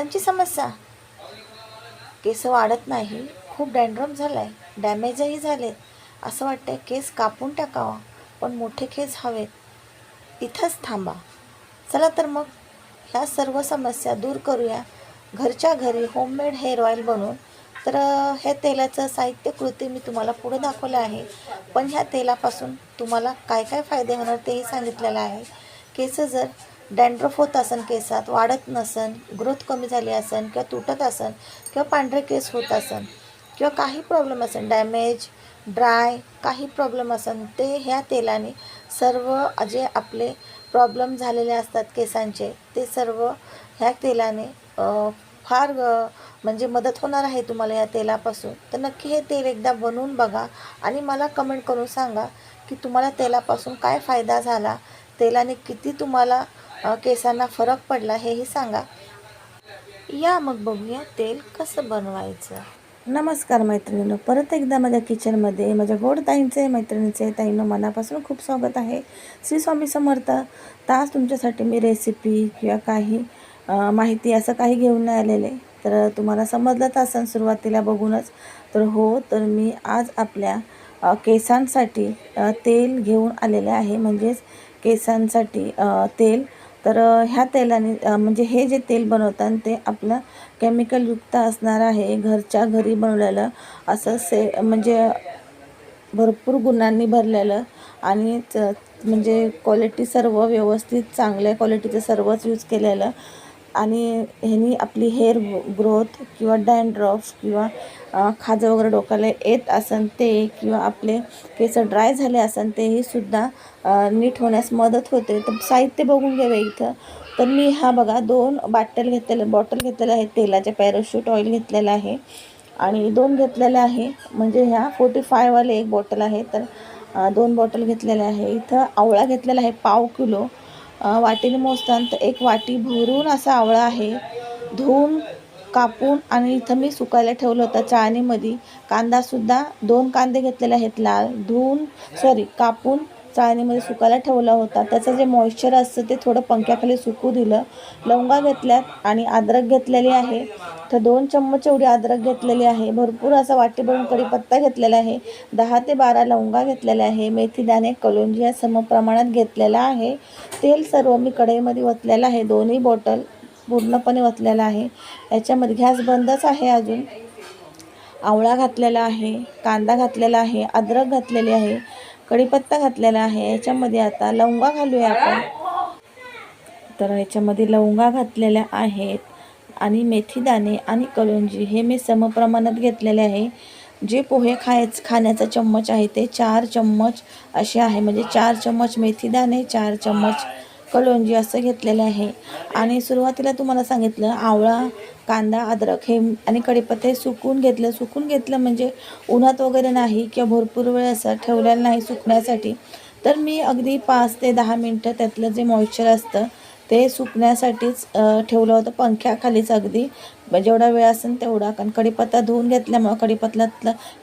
केसांची समस्या, केस वाढत नाही, खूप डॅन्ड्रफ झाला आहे, डॅमेजही झालेत, असं वाटतंय केस कापून टाकावा, पण मोठे केस हवेत, इथंच थांबा. चला तर मग ह्या सर्व समस्या दूर करूया घरच्या घरी होममेड हेअर ऑइल बनवून. तर ह्या तेलाचं साहित्य कृती मी तुम्हाला पुढे दाखवलं आहे, पण ह्या तेलापासून तुम्हाला काय काय फायदे होणार तेही सांगितलेलं आहे. केस जर डॅन्ड्रफ होत असेल, केसात वाढत नसेल, ग्रोथ कमी झाली असेल किंवा तुटत असेल किंवा पांढरे केस होत असेल किंवा काही प्रॉब्लेम असेल, डॅमेज, ड्राय, काही प्रॉब्लेम असेल, ते ह्या तेलाने सर्व जे आपले प्रॉब्लेम झालेले असतात केसांचे, ते सर्व ह्या तेलाने फार म्हणजे मदत होणार आहे तुम्हाला या तेलापासून. तर नक्की हे तेल एकदा बनवून बघा आणि मला कमेंट करून सांगा की तुम्हाला तेलापासून काय फायदा झाला, तेलाने किती तुम्हाला केसांना फरक पडला, हेही सांगा. या मग बघूया तेल कसं बनवायचं. नमस्कार मैत्रिणींनो, परत एकदा माझ्या किचनमध्ये माझ्या गोड ताईंचे, मैत्रिणींचे, ताईंनो मनापासून खूप स्वागत आहे. श्री स्वामी समर्थ. तास तुमच्यासाठी मी रेसिपी किंवा काही माहिती असं काही घेऊन नाही आलेले, तर तुम्हाला समजलंच असेल सुरुवातीला बघूनच. तर हो, तर मी आज आपल्या केसांसाठी तेल घेऊन आलेले आहे, म्हणजेच केसांसाठी तेल. तर ह्या तेलाने म्हणजे हे जे तेल बनवतात ते आपलं केमिकलयुक्त असणार आहे, घरच्या घरी बनवलेलं असं म्हणजे भरपूर गुणांनी भरलेलं आणि म्हणजे क्वालिटी सर्व व्यवस्थित चांगल्या क्वालिटीचं सर्वच यूज केलेलं. आणि ह्यानी आपली हेअर ग्रोथ किंवा डॅन्ड्रफ किंवा खाज वगैरे डोक्याला येत असेल ते, किंवा आपले केस ड्राय झाले असेल तेही सुद्धा नीट होण्यास मदत होते. तर साहित्य बघून घ्यावे इथं. तर मी हा बघा 2 बॉटल घेतलेल्या आहेत तेलाच्या. पॅराशूट ऑइल घेतलेलं आहे आणि 2 घेतलेले आहे, म्हणजे ह्या 45 वाले एक बॉटल आहे, तर 2 बॉटल घेतलेल्या आहे. इथं आवळा घेतलेला आहे पाव किलो. वाटीने मोजताना तर 1 वाटी भरून असा आवळा आहे, धुवून कापून. आणि इथं मी सुकायला ठेवलं होतं चाळणीमध्ये. कांदासुद्धा 2 कांदे घेतलेले आहेत लाल, कापून चाळणीमध्ये सुकायला ठेवला होता. त्याचं जे मॉइश्चर असतं ते थोडं पंख्याखाली सुकू दिलं. लवंगा घेतल्यात आणि अद्रक घेतलेली आहे, तर 2 चम्मच एवढी अद्रक घेतलेली आहे. भरपूर असा वाटी भरून कढीपत्ता घेतलेला आहे, 10 ते 12 लवंगा घेतलेल्या आहे, मेथी दाणे, कलोंजी या समप्रमाणात घेतलेला आहे. तेल सर्व मी कढईमध्ये ओतलेलं आहे, दोन्ही बॉटल पूर्णपणे ओतलेला आहे. याच्यामध्ये गॅस बंदच आहे अजून. आवळा घातलेला आहे, कांदा घातलेला आहे, अद्रक घातलेली आहे, कढीपत्ता घातलेला आहे. याच्यामध्ये आता लवंगा घालूया आपण. तर याच्यामध्ये लवंगा घातलेल्या आहेत आणि मेथी दाणे आणि कलोंजी हे मी समप्रमाणात घेतलेले आहे. जे पोहे खाण्याचा चम्मच आहे ते 4 चम्मच असे आहे, म्हणजे 4 चम्मच मेथी दाणे, 4 चम्मच कलोंजी असं घेतलेलं आहे. आणि सुरुवातीला तुम्हाला सांगितलं आवळा, कांदा, अद्रक हे आणि कढीपत्ता हे सुकून घेतलं म्हणजे उन्हात वगैरे नाही किंवा भरपूर वेळ असं ठेवलेलं नाही सुकण्यासाठी. तर मी अगदी 5 ते 10 मिनटं त्यातलं जे मॉइश्चर असतं ते सुकण्यासाठीच ठेवलं होतं पंख्याखालीच. अगदी जेवढा वेळ असेल तेवढा, कारण कढीपत्ता धुवून घेतल्यामुळं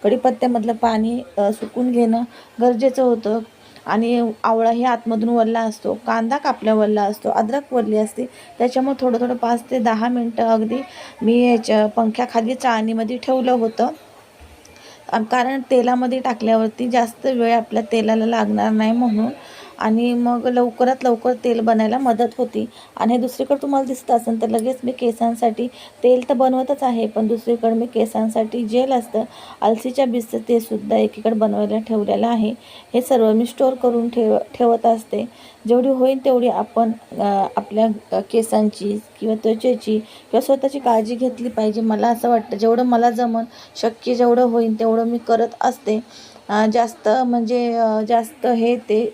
कढीपत्त्यामधलं पाणी सुकून घेणं गरजेचं होतं. आणि आवळा हे आतमधून वल्ला असतो, कांदा कापल्या वल्ला असतो, अद्रक वल्ली असते, त्याच्यामुळे थोडं 5 ते 10 मिनटं अगदी मी याच्या पंख्याखाली चाळणीमध्ये ठेवलं होतं. कारण तेलामध्ये टाकल्यावरती जास्त वेळ आपल्या तेलाला लागणार नाही म्हणून. आणि मग लवकरात लवकर तेल बनायला मदत होती. आणि हे दुसरीकडे तुम्हाला दिसतं असेल तर लगेच मी केसांसाठी तेल तर बनवतच आहे, पण दुसरीकडे मी केसांसाठी जेल असतं अलसीच्या बीजचं, ते सुद्धा एकीकडे बनवायला ठेवलेलं आहे. हे सर्व मी स्टोअर करून ठेवत असते. जेवढी होईल तेवढी आपण आपल्या केसांची किंवा त्वचेची किंवा स्वतःची काळजी घेतली पाहिजे. मला असं वाटतं जेवढं मला जमन, शक्य जेवढं होईल तेवढं मी करत असते. जास्त हे ते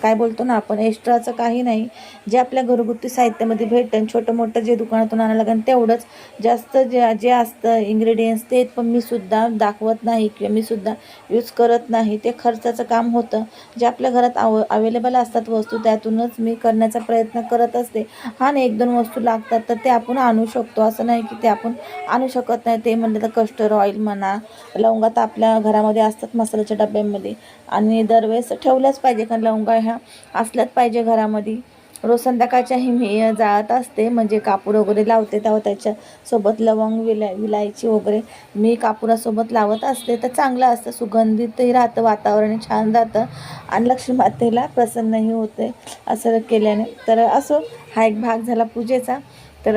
काय बोलतो ना आपण, एक्स्ट्राचं काही नाही. जे आपल्या घरगुती साहित्यामध्ये भेटेल, छोटं मोठं जे दुकानातून आणायला लागेल तेवढंच. जास्त जे असतं इन्ग्रेडियंट्स ते पण मी सुद्धा दाखवत नाही किंवा मी सुद्धा यूज करत नाही. ते खर्चाचं काम होतं. जे आपल्या घरात अवेलेबल असतात वस्तू त्यातूनच मी करण्याचा प्रयत्न करत असते. हा नाही 1-2 वस्तू लागतात तर ते आपण आणू शकतो, असं नाही की ते आपण आणू शकत नाही. ते म्हणलं तर कस्टर्ड ऑइल म्हणा, लवंगा तर आपल्या घरामध्ये असतात मसाल्याच्या डब्यामध्ये आणि दरवेळेस ठेवल्याच पाहिजे, कारण लवंगा ह्या असल्याच पाहिजे घरामध्ये. रोज संध्याकाळच्याही मी जाळत असते, म्हणजे कापूर वगैरे लावते तेव्हा त्याच्यासोबत लवंग विलायची वगैरे मी कापुरासोबत लावत असते. तर चांगलं असतं, सुगंधितही राहतं, वातावरण छान राहतं आणि लक्ष्मी मातेला प्रसन्नही होते असं केल्याने. तर असो, हा एक भाग झाला पूजेचा. तर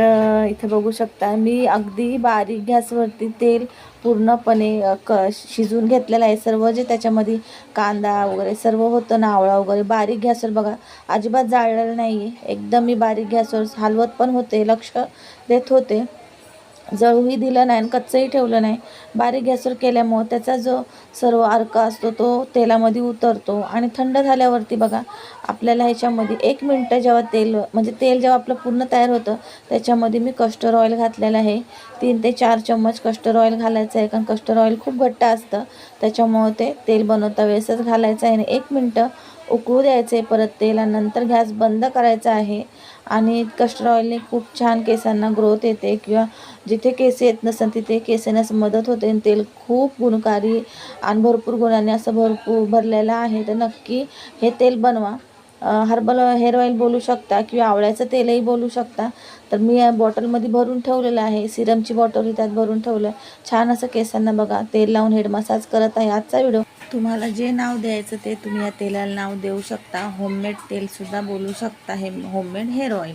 इथे बघू शकता मी अगदी बारीक गॅसवरती तेल पूर्णपणे शिजवून घेतलेलं आहे. सर्व जे त्याच्यामध्ये कांदा वगैरे सर्व होतं ना, आवळा वगैरे, बारीक गॅसवर बघा, अजिबात जाळलेलं नाही आहे. एकदम मी बारीक गॅसवर हलवत पण होते, लक्ष देत होते, जळूही दिलं नाही आणि कच्चंही ठेवलं नाही. बारीक गॅसवर केल्यामुळं त्याचा जो सर्व अर्क असतो तो तेलामध्ये उतरतो आणि थंड झाल्यावरती बघा आपल्याला ह्याच्यामध्ये 1 मिनटं जेव्हा तेल, म्हणजे तेल जेव्हा आपलं पूर्ण तयार होतं त्याच्यामध्ये मी कस्टर्ड ऑइल घातलेलं आहे. 3 ते 4 चम्मच कस्टर्ड ऑइल घालायचं आहे, कारण कस्टर्ड ऑइल खूप घट्ट असतं, त्याच्यामुळं ते तेल बनवता वेळेसच घालायचं आहे आणि 1 मिनटं उकळू द्यायचं आहे परत तेल आणि नंतर गॅस बंद करायचा आहे. आणि कस्टर्ड ऑइलने खूप छान केसांना ग्रोथ येते, किंवा जिथे केस येत नसतात तिथे केस येण्यास मदत होते. आणि तेल खूप गुणकारी आणि भरपूर गुणांनी असं भरपूर भरलेलं आहे. तर नक्की हे तेल बनवा. हर्बल हेअर ऑइल बोलू शकता किंवा आवळ्याचं तेलही बोलू शकता. तर मी या बॉटलमध्ये भरून ठेवलेलं आहे, सिरमची बॉटल त्यात भरून ठेवलं. छान असं केसांना बघा तेल लावून हेड मसाज करत आहे. आजचा व्हिडिओ तुम्हाला जे नाव द्यायचं ते तुम्ही या तेलाला नाव देऊ शकता. होममेड तेलसुद्धा बोलू शकता, हे होममेड हेअर ऑइल.